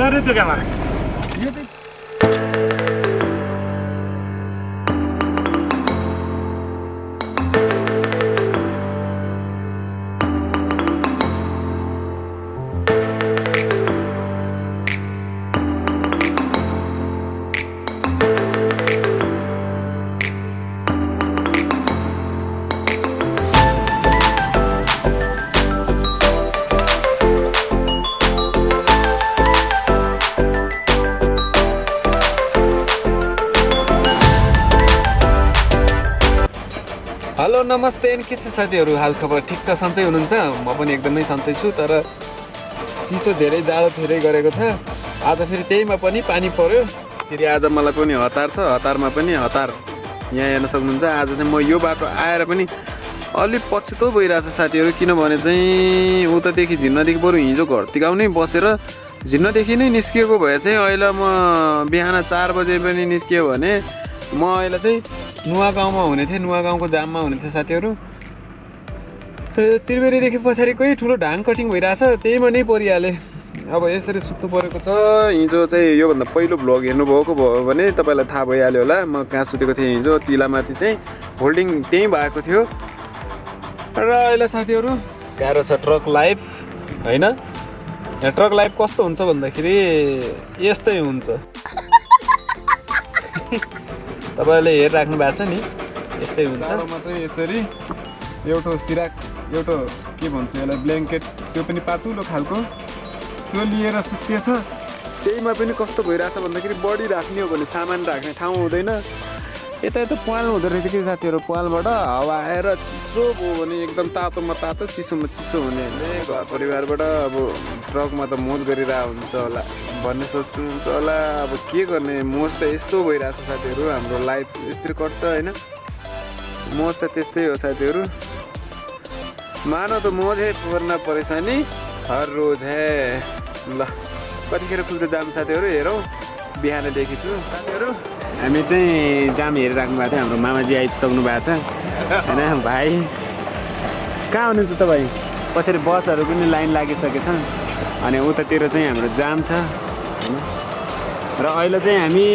गर्ने त्यो क्यामेरा यो चाहिँ हेलो नमस्ते के छ साथीहरू हाल खबर ठिक छ सन्चै हुनुहुन्छ म पनि एकदमै सन्चै छु तर चिसो धेरै जाडो धेरै गरेको छ आज फेरि त्यहीमा पनि पानी पर्यो फेरि आज मलाई पनि हतार छ हतारमा पनि हतार यहाँ हेर्न सक्नुहुन्छ आज चाहिँ म यो बाटो आएर पनि अलि पछुतो भइरहेछ साथीहरू किनभने चाहिँ उतादेखि झिन्नदेखि बरु हिजो घरतिर नै बसेर झिन्नदेखि नै निस्किएको भए चाहिँ अहिले म बिहान 4 बजे पनि निस्कियो भने म अहिले चाहिँ नुवा गाउँमा हुने थिएँ नुवा गाउँको जाममा हुने थिएँ साथीहरू त्रिवेणीदेखि पछाडिकै ठुलो ढाङ कटिङ भइरहेछ त्यहीमा नै परिहालेँ अब यसरी सुत्नु परेको छ हिजो चाहिँ योभन्दा पहिलो भ्लग हेर्नुभएको भयो भने तपाईँलाई थाहा भइहाल्यो होला म कहाँ सुतेको थिएँ हिजो तिलामाथि चाहिँ होल्डिङ त्यहीँ भएको थियो र अहिले साथीहरू गाह्रो छ ट्रक लाइफ होइन ट्रक लाइफ कस्तो हुन्छ भन्दाखेरि यस्तै हुन्छ तपाईले हेरिराख्नु भएको छ नि यस्तै हुन्छ जाडोमा चाहिँ यसरी एउटा सिराक एउटा के भन्छ यसलाई ब्ल्याङ्केट त्यो पनि पातुलो खालको त्यो लिएर सुतेछ त्यहीमा पनि कस्तो भइरहेछ भन्दाखेरि बडी राख्ने हो भने सामान राख्ने ठाउँ हुँदैन यता यता पाल हुँदो रहेछ कि साथीहरू पालबाट हावा आएर चिसो भयो भने एकदम तातोमा तातो चिसोमा चिसो हुने घर परिवारबाट अब ट्रकमा त मोज गरिरहेको हुन्छ होला भन्ने सोच्नुहुन्छ होला अब के गर्ने मोज त यस्तो भइरहेछ साथीहरू हाम्रो लाइफ यसरी कट्छ होइन मोज त त्यस्तै हो साथीहरू मानो त मोज है वरना परेशानी हर रोज है ल कतिखेर खुल्छ जाम साथीहरू हेरौँ बिहानदेखि छु साथीहरू हामी चाहिँ जाम हेरिराख्नु भएको थियो हाम्रो मामाजी आइसक्नु भएको छ होइन भाइ कहाँ हुनुहुन्छ तपाईँ पछाडि बसहरू पनि लाइन लागिसकेको छ अनि उतातिर चाहिँ हाम्रो जाम छ होइन र अहिले चाहिँ हामी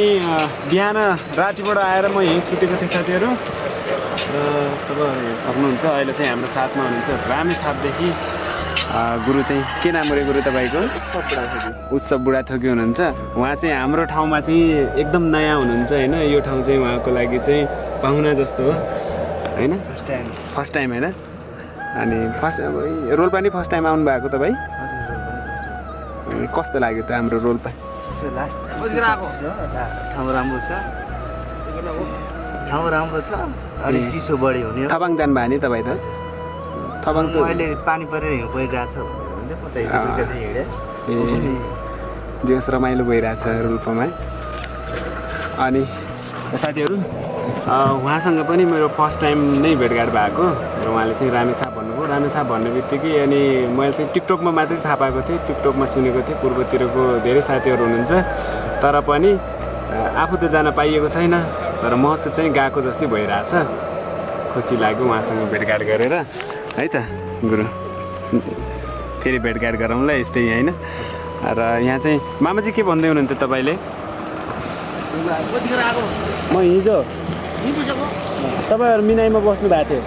बिहान रातिबाट आएर म यहीँ सुतेको थिएँ साथीहरू र तपाईँ सक्नुहुन्छ अहिले चाहिँ हाम्रो साथमा हुनुहुन्छ रामेछापदेखि गुरु चाहिँ के नाम गरे गुरु तपाईँको उत्सव बुढाथोकी हुनुहुन्छ उहाँ चाहिँ हाम्रो ठाउँमा चाहिँ एकदम नयाँ हुनुहुन्छ होइन यो ठाउँ चाहिँ उहाँको लागि चाहिँ पाहुना जस्तो हो होइन फर्स्ट टाइम होइन अनि रोल्पा नि फर्स्ट टाइम आउनु भएको तपाईँ कस्तो लाग्यो त हाम्रो रोल्पा ठाउँ राम्रो छ अलि चिसो बढी हुने थबाङ जानुभयो नि तपाईँ त थबाङ त अहिले पानी परेर हिउँ परिरहेछ भनेर पत्ता हिँडे जेस रमाइलो भइरहेछ रोल्पामा अनि साथीहरू उहाँसँग पनि मेरो फर्स्ट टाइम नै भेटघाट भएको र उहाँले चाहिँ रामेछाप भन्नुभयो रामेछाप भन्ने बित्तिकै अनि मैले चाहिँ टिकटकमा मात्रै थाहा पाएको थिएँ टिकटकमा सुनेको थिएँ पूर्वतिरको धेरै साथीहरू हुनुहुन्छ तर पनि आफू त जान पाइएको छैन तर महसुस चाहिँ गएको जस्तै भइरहेछ खुसी लाग्यो उहाँसँग भेटघाट गरेर है त गुरु फेरि भेटघाट गरौँला यस्तै होइन र यहाँ चाहिँ मामाजी के भन्दै हुनुहुन्थ्यो तपाईँले म हिजो तपाईँहरू मिनाईमा बस्नु भएको थियो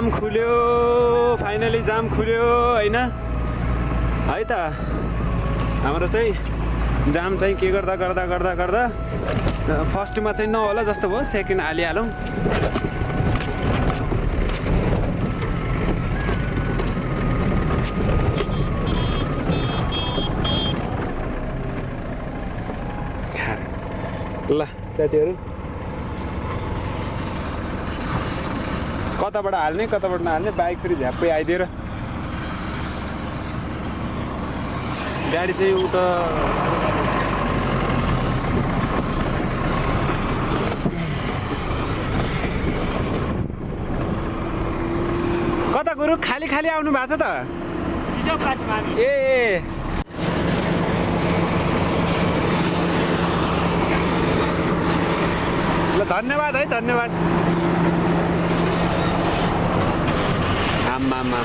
जाम खुल्यो फाइनली जाम खुल्यो हैन है त हाम्रो चाहिँ जाम चाहिँ के गर्दा गर्दा गर्दा गर्दा फर्स्टमा चाहिँ नहोला जस्तो भयो सेकेन्ड हालिहालौँ ल साथीहरू कताबाट हाल्ने कताबाट नहाल्ने बाइक फेरि झ्याप्पै आइदिएर गाडी चाहिँ उता कता गुरु खाली खाली आउनु भएको छ त ए ल धन्यवाद है धन्यवाद आम्मा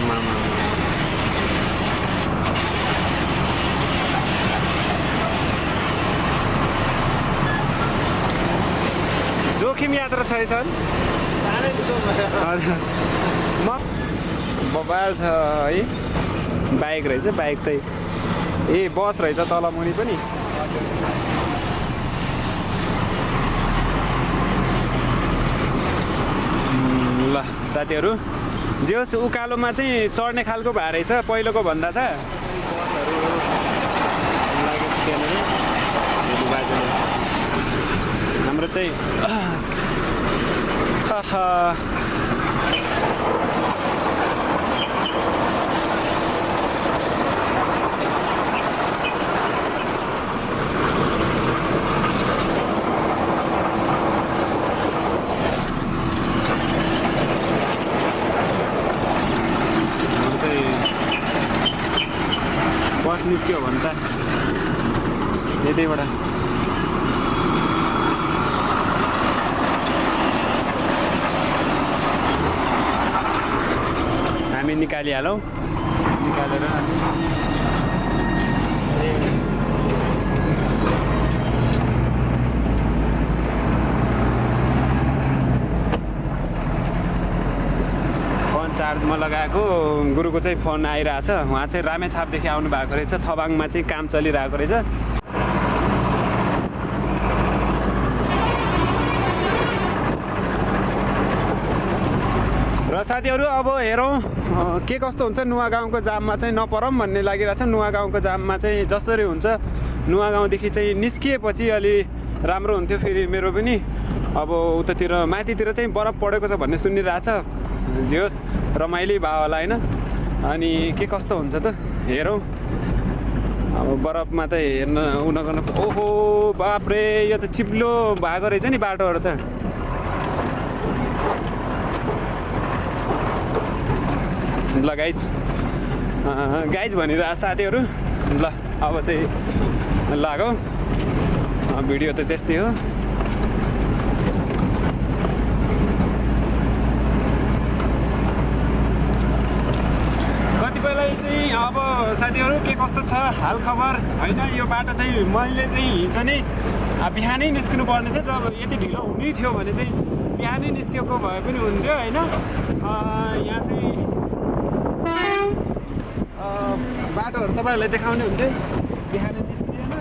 जोखिम यात्रा छ है सर मोबाइल छ है बाइक रहेछ बाइक त ए बस रहेछ तल मुनि पनि ल साथीहरू जे होस् उकालोमा चाहिँ चढ्ने खालको भए रहेछ पहिलोको भन्दा छ हाम्रो चाहिँ बस निस्क्यो भने त यतैबाट हामी निकालिहालौँ निकालेर चार्जमा लगाएको गुरुको चाहिँ फोन आइरहेछ उहाँ चाहिँ रामेछापदेखि आउनु भएको रहेछ थबाङमा चाहिँ काम चलिरहेको रहेछ र साथीहरू अब हेरौँ के कस्तो हुन्छ नुवा गाउँको जाममा चाहिँ नपरौँ भन्ने लागिरहेछ नुवा गाउँको जाममा चाहिँ जसरी हुन्छ नुवा गाउँदेखि चाहिँ निस्किएपछि अलि राम्रो हुन्थ्यो फेरि मेरो पनि अब उतातिर माथितिर चाहिँ बरफ परेको छ भन्ने सुनिरहेछ जे होस् रमाइलो भयो होला होइन अनि के कस्तो हुन्छ त हेरौँ अब बरफमा त हेर्न उनगर्न ओहो बाप्रे यो त चिप्लो भएको रहेछ नि बाटोहरू त ल गाइज भनेर साथीहरू ल अब चाहिँ लागौ भिडियो त त्यस्तै हो कतिपयलाई चाहिँ अब साथीहरू के कस्तो छ हाल खबर होइन यो बाटो चाहिँ मैले चाहिँ हिजो नै बिहानै निस्किनु पर्ने थियो जब यति ढिलो हुनै थियो भने चाहिँ बिहानै निस्केको भए पनि हुन्थ्यो होइन यहाँ चाहिँ बाटोहरू तपाईँहरूलाई देखाउने हुन्थ्यो बिहानै निस्किएन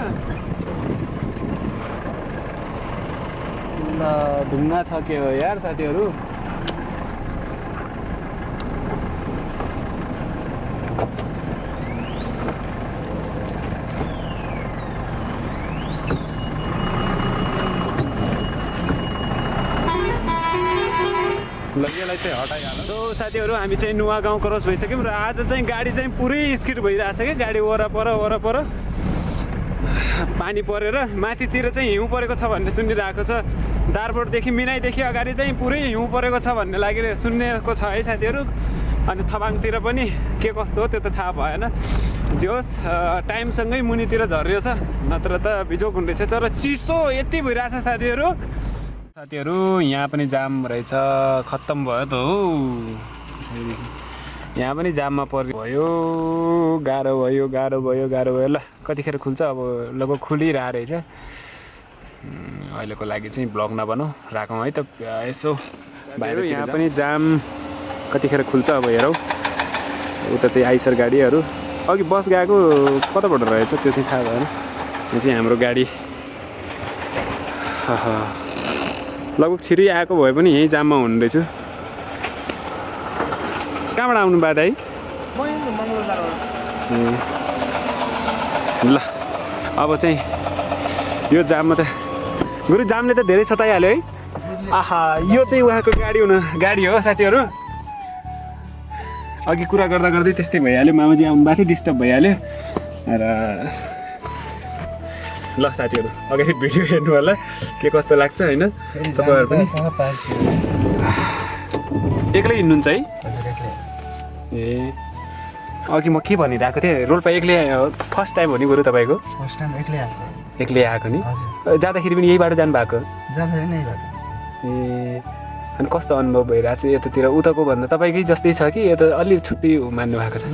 ल ढुङ्गा छ के हो यार साथीहरू ल यसलाई चाहिँ हटाइहाल्नु सो साथीहरू हामी चाहिँ नुवा गाउँ क्रस भइसक्यौँ र आज चाहिँ गाडी चाहिँ पुरै स्किड भइरहेछ कि गाडी वरपर पानी परेर माथितिर चाहिँ हिउँ परेको छ भन्ने सुनिरहेको छ दारबोटदेखि मिनाइदेखि अगाडि चाहिँ पुरै हिउँ परेको छ भन्ने लागि सुनेको छ है साथीहरू अनि थबाङतिर पनि के कस्तो हो त्यो त थाहा भएन जे होस् टाइमसँगै मुनितिर झर्यो छ नत्र त बिजोक हुँदैछ तर चिसो यति भइरहेछ साथीहरू यहाँ पनि जाम रहेछ खत्तम भयो त हो यहाँ पनि जाममा भयो गाह्रो भयो ल कतिखेर खुल्छ अब लगभग खुलिरहेको रहेछ अहिलेको लागि चाहिँ ब्लग नबनाऊ राखौँ है त यसो बाहिर यहाँ पनि जाम कतिखेर खुल्छ अब हेरौँ। उता चाहिँ आइसर गाडीहरू अघि बस गएको कताबाट रहेछ त्यो चाहिँ थाहा भएन। यो चाहिँ हाम्रो गाडी लगभग छिरी आएको भए पनि यहीँ जाममा हुनु रहेछु। कहाँबाट आउनु भयो दाइ? ल अब चाहिँ यो जाममा त गुरु जामले त धेरै सताइहाल्यो है। आहा यो चाहिँ उहाँको गाडी हो साथीहरू। अघि कुरा गर्दा गर्दै त्यस्तै भइहाल्यो, मामाजी आउनु भएको थियो, डिस्टर्ब भइहाल्यो र ल साथीहरू अगाडि भिडियो हेर्नु होला के कस्तो लाग्छ होइन। तपाईँहरू पनि एक्लै हिँड्नुहुन्छ है? ए अघि म के भनिरहेको थिएँ, रोल्पा एक्लै फर्स्ट टाइम हो नि गुरु तपाईँको? फर्स्ट टाइम एक्लै आएको नि? जाँदाखेरि पनि यही बाटो जानु भएको? ए अनि कस्तो अनुभव भइरहेको छ यतातिर? उताको भन्दा तपाईँकै जस्तै छ कि यता अलि छुट्टै मान्नु भएको छ?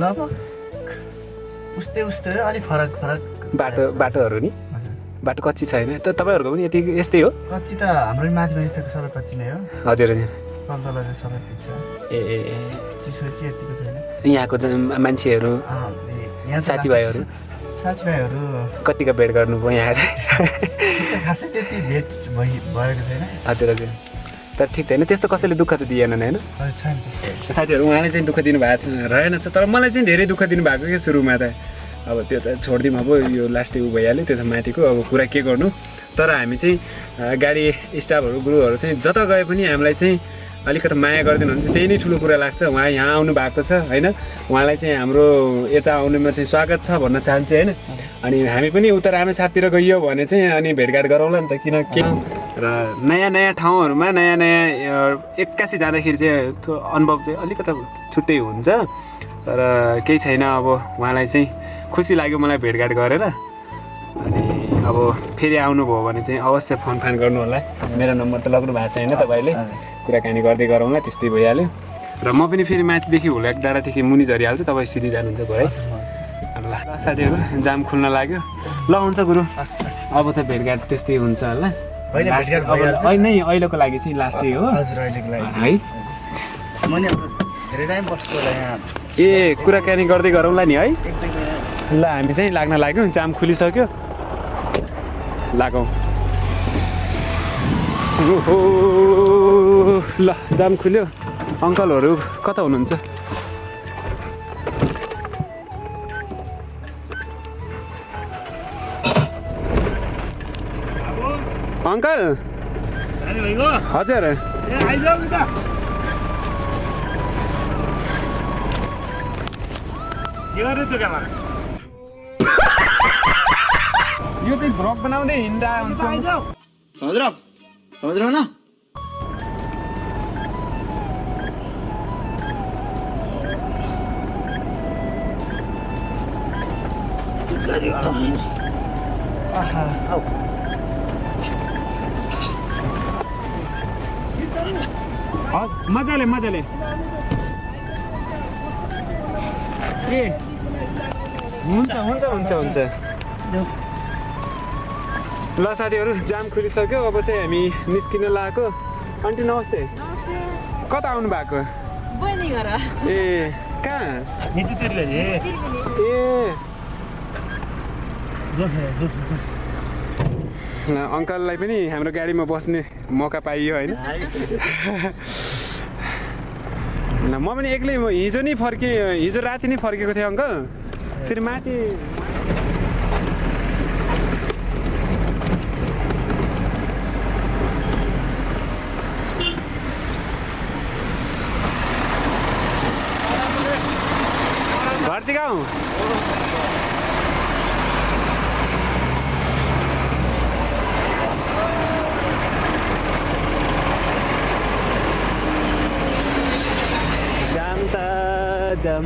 उस्तै अलि फरक बाटोहरू नि? बाटो कच्ची छैन त तपाईँहरूको पनि यस्तै हो? कच्ची त हाम्रो माथि सबै कच्ची नै हो। हजुर तल चाहिँ सबै पिच छ। ए चिसो चाहिँ यतिको छैन। यहाँको मान्छेहरू साथीभाइहरू कतिको भेट गर्नुभयो यहाँ? खासै त्यति भेट भएको छैन। हजुर तर ठिक छैन, त्यस्तो कसैले दुःख त दिएनन् होइन? साथीहरू उहाँले चाहिँ दुःख दिनुभएको रहेनछ, तर मलाई चाहिँ धेरै दुःख दिनुभएको क्या सुरुमा त। अब त्यो चाहिँ छोडिदिउँ, अब यो लास्टै उ भइहाल्यो त्यो त माथिको, अब कुरा के गर्नु। तर हामी चाहिँ गाडी स्टाफहरू गुरुहरू चाहिँ जता गए पनि हामीलाई चाहिँ अलिकति माया गरिदिनु हुन्छ, त्यही नै ठुलो कुरा लाग्छ। उहाँ यहाँ आउनु भएको छ होइन, उहाँलाई चाहिँ हाम्रो यता आउनुमा चाहिँ स्वागत छ भन्न चाहन्छु होइन। अनि हामी पनि उता रामेछापतिर गइयो भने चाहिँ अनि भेटघाट गरौँला नि त, किनकि र नयाँ ठाउँहरूमा नयाँ एक्कासी जाँदाखेरि चाहिँ अनुभव चाहिँ अलिकति छुट्टै हुन्छ। तर केही छैन, अब उहाँलाई चाहिँ खुसी लाग्यो मलाई भेटघाट गरेर। अनि अब फेरि आउनुभयो भने चाहिँ अवश्य फोन गर्नु होला। मेरो नम्बर त लग्नु भएको छैन, तपाईँले कुराकानी गर्दै गरौँला, त्यस्तै भइहाल्यो। र म पनि फेरि माथिदेखि हुलेक डाँडादेखि मुनि झरिहाल्छु, तपाईँ सिधी जानुहुन्छ भयो है। ल साथीहरू जाम खुल्न लाग्यो। ल हुन्छ गुरु, अब त भेटघाट त्यस्तै हुन्छ होला। अहिलेको लागि चाहिँ लास्टै हो है। ए कुराकानी गर्दै गरौँला नि है। ल हामी चाहिँ लाग्न लाग्यौँ, जाम खुलिसक्यो, लागौँ। ओहो ल जाम खुल्यो। अङ्कलहरू कता हुनुहुन्छ? अङ्कल हजुर यो चाहिँ भ्लग बनाउँदै हिँड्दा हुन्छ। समझ रहे हो ना? मजाले ए हुन्छ ल साथीहरू जाम खुलिसक्यो। अब चाहिँ हामी निस्किन लागेको। आन्टी नमस्ते, कता आउनु भएको? ए कहाँ? ए अङ्कललाई पनि हाम्रो गाडीमा बस्ने मौका पाइयो होइन। म पनि एक्लै हिजो राति नै फर्केको थिएँ अङ्कल। फेरि माथि घरतिर गाउँ जाम